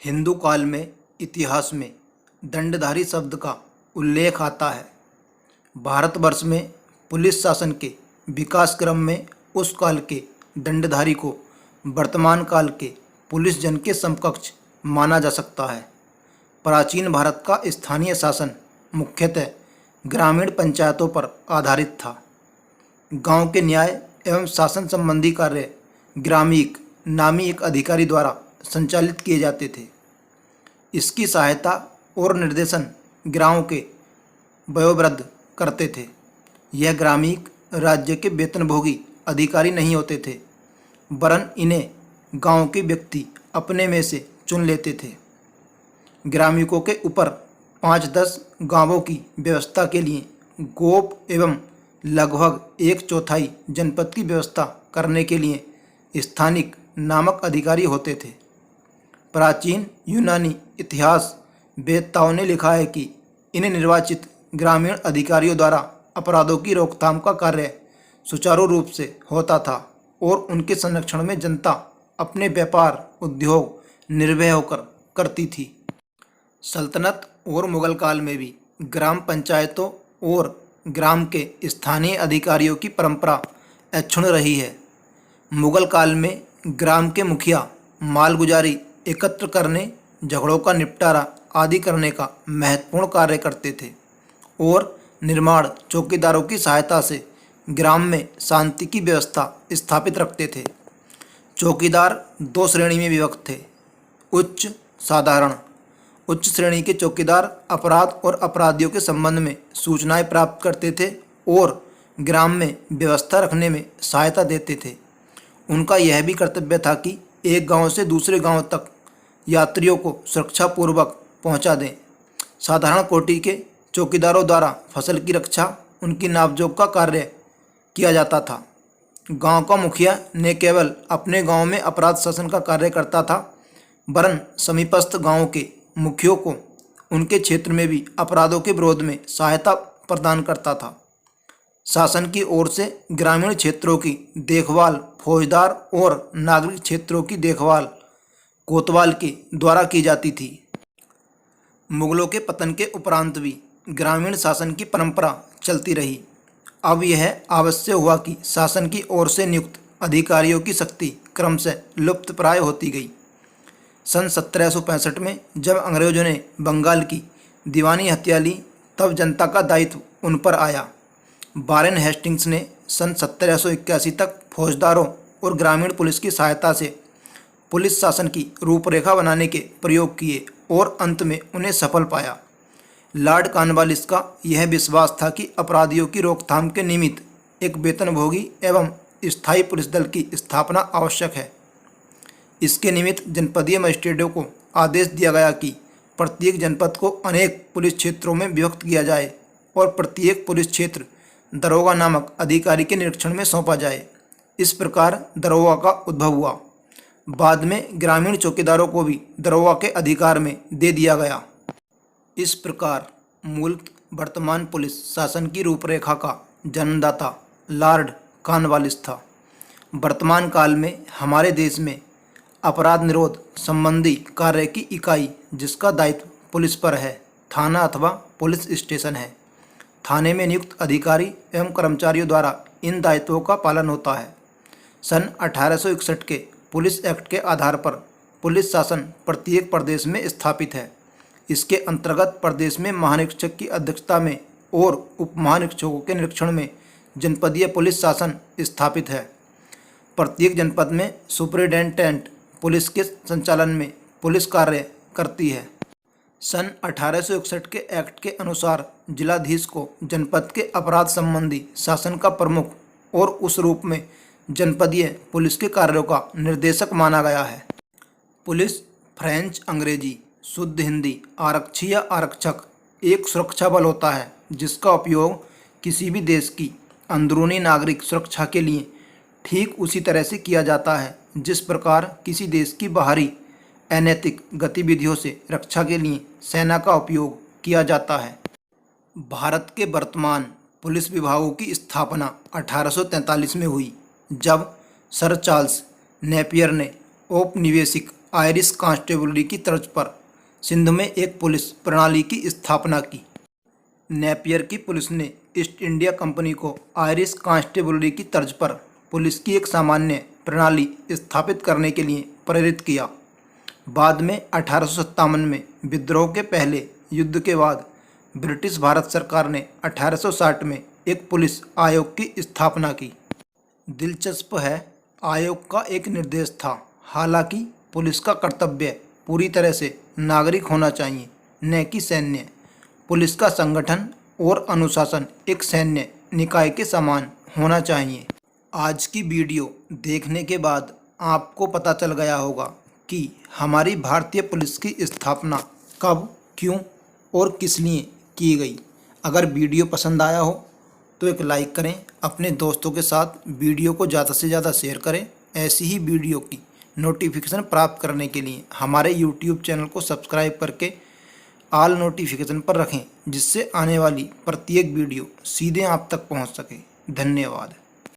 हिंदू काल में इतिहास में दंडधारी शब्द का उल्लेख आता है। भारतवर्ष में पुलिस शासन के विकास क्रम में उस काल के दंडधारी को वर्तमान काल के पुलिस जन के समकक्ष माना जा सकता है। प्राचीन भारत का स्थानीय शासन मुख्यतः ग्रामीण पंचायतों पर आधारित था। गांव के न्याय एवं शासन संबंधी कार्य ग्रामीक नामी एक अधिकारी द्वारा संचालित किए जाते थे। इसकी सहायता और निर्देशन ग्रामों के वयोवृद्ध करते थे। यह ग्रामीक राज्य के वेतनभोगी अधिकारी नहीं होते थे, वरन इन्हें गांव के व्यक्ति अपने में से चुन लेते थे। ग्रामीकों के ऊपर 5-10 गांवों की व्यवस्था के लिए गोप एवं लगभग 1/4 जनपद की व्यवस्था करने के लिए स्थानिक नामक अधिकारी होते थे। प्राचीन यूनानी इतिहास वेदताओं ने लिखा है कि इन निर्वाचित ग्रामीण अधिकारियों द्वारा अपराधों की रोकथाम का कार्य सुचारू रूप से होता था और उनके संरक्षण में जनता अपने व्यापार उद्योग निर्भय होकर करती थी। सल्तनत और मुगल काल में भी ग्राम पंचायतों और ग्राम के स्थानीय अधिकारियों की परंपरा अक्षुण्ण रही है। मुगल काल में ग्राम के मुखिया मालगुजारी एकत्र करने, झगड़ों का निपटारा आदि करने का महत्वपूर्ण कार्य करते थे और निर्माण चौकीदारों की सहायता से ग्राम में शांति की व्यवस्था स्थापित रखते थे। चौकीदार 2 श्रेणी में विभक्त थे: उच्च, साधारण। उच्च श्रेणी के चौकीदार अपराध और अपराधियों के संबंध में सूचनाएं प्राप्त करते थे और ग्राम में व्यवस्था रखने में सहायता देते थे। उनका यह भी कर्तव्य था कि एक गांव से दूसरे गांव तक यात्रियों को सुरक्षापूर्वक पहुंचा दें। साधारण कोटि के चौकीदारों द्वारा फसल की रक्षा, उनकी नापजोख का कार्य किया जाता था। गांव का मुखिया न केवल अपने गांव में अपराध शासन का कार्य करता था, वरन समीपस्थ गांवों के मुखियों को उनके क्षेत्र में भी अपराधों के विरोध में सहायता प्रदान करता था। शासन की ओर से ग्रामीण क्षेत्रों की देखभाल फौजदार और नागरिक क्षेत्रों की देखभाल कोतवाल के द्वारा की जाती थी। मुगलों के पतन के उपरांत भी ग्रामीण शासन की परंपरा चलती रही। अब यह आवश्यक हुआ कि शासन की ओर से नियुक्त अधिकारियों की शक्ति क्रमशः लुप्तप्राय होती गई। सन 1765 में जब अंग्रेजों ने बंगाल की दीवानी हत्या ली, तब जनता का दायित्व उन पर आया। वारेन हेस्टिंग्स ने सन 1781 तक फौजदारों और ग्रामीण पुलिस की सहायता से पुलिस शासन की रूपरेखा बनाने के प्रयोग किए और अंत में उन्हें सफल पाया। लॉर्ड कॉर्नवालिस का यह विश्वास था कि अपराधियों की रोकथाम के निमित्त एक वेतनभोगी एवं स्थायी पुलिस दल की स्थापना आवश्यक है। इसके निमित्त जनपदीय मजिस्ट्रेटों को आदेश दिया गया कि प्रत्येक जनपद को अनेक पुलिस क्षेत्रों में विभक्त किया जाए और प्रत्येक पुलिस क्षेत्र दरोगा नामक अधिकारी के निरीक्षण में सौंपा जाए। इस प्रकार दरोगा का उद्भव हुआ। बाद में ग्रामीण चौकीदारों को भी दरोगा के अधिकार में दे दिया गया। इस प्रकार मूलतः वर्तमान पुलिस शासन की रूपरेखा का जन्मदाता लॉर्ड कॉर्नवालिस था। वर्तमान काल में हमारे देश में अपराध निरोध संबंधी कार्य की इकाई जिसका दायित्व पुलिस पर है, थाना अथवा पुलिस स्टेशन है। थाने में नियुक्त अधिकारी एवं कर्मचारियों द्वारा इन दायित्वों का पालन होता है। सन 1861 के पुलिस एक्ट के आधार पर पुलिस शासन प्रत्येक प्रदेश में स्थापित है। इसके अंतर्गत प्रदेश में महानिरीक्षक की अध्यक्षता में और उप महानिरीक्षकों के निरीक्षण में जनपदीय पुलिस शासन स्थापित है। प्रत्येक जनपद में सुपरिटेंडेंट पुलिस के संचालन में पुलिस कार्य करती है। सन 1861 के एक्ट के अनुसार जिलाधीश को जनपद के अपराध संबंधी शासन का प्रमुख और उस रूप में जनपदीय पुलिस के कार्यों का निर्देशक माना गया है। पुलिस फ्रेंच, अंग्रेजी, शुद्ध हिंदी, आरक्षी या आरक्षक एक सुरक्षा बल होता है जिसका उपयोग किसी भी देश की अंदरूनी नागरिक सुरक्षा के लिए ठीक उसी तरह से किया जाता है जिस प्रकार किसी देश की बाहरी अनैतिक गतिविधियों से रक्षा के लिए सेना का उपयोग किया जाता है। भारत के वर्तमान पुलिस विभागों की स्थापना 1843 में हुई, जब सर चार्ल्स नेपियर ने औपनिवेशिक आयरिश कांस्टेबलरी की तर्ज पर सिंध में एक पुलिस प्रणाली की स्थापना की। नेपियर की पुलिस ने ईस्ट इंडिया कंपनी को आयरिश कांस्टेबलरी की तर्ज पर पुलिस की एक सामान्य प्रणाली स्थापित करने के लिए प्रेरित किया। बाद में 1857 में विद्रोह के पहले युद्ध के बाद ब्रिटिश भारत सरकार ने 1860 में एक पुलिस आयोग की स्थापना की। दिलचस्प है, आयोग का एक निर्देश था, हालांकि पुलिस का कर्तव्य पूरी तरह से नागरिक होना चाहिए, न कि सैन्य। पुलिस का संगठन और अनुशासन एक सैन्य निकाय के समान होना चाहिए। आज की वीडियो देखने के बाद आपको पता चल गया होगा कि हमारी भारतीय पुलिस की स्थापना कब, क्यों और किस लिए की गई। अगर वीडियो पसंद आया हो तो एक लाइक करें, अपने दोस्तों के साथ वीडियो को ज़्यादा से ज़्यादा शेयर करें। ऐसी ही वीडियो की नोटिफिकेशन प्राप्त करने के लिए हमारे YouTube चैनल को सब्सक्राइब करके ऑल नोटिफिकेशन पर रखें, जिससे आने वाली प्रत्येक वीडियो सीधे आप तक पहुंच सके। धन्यवाद।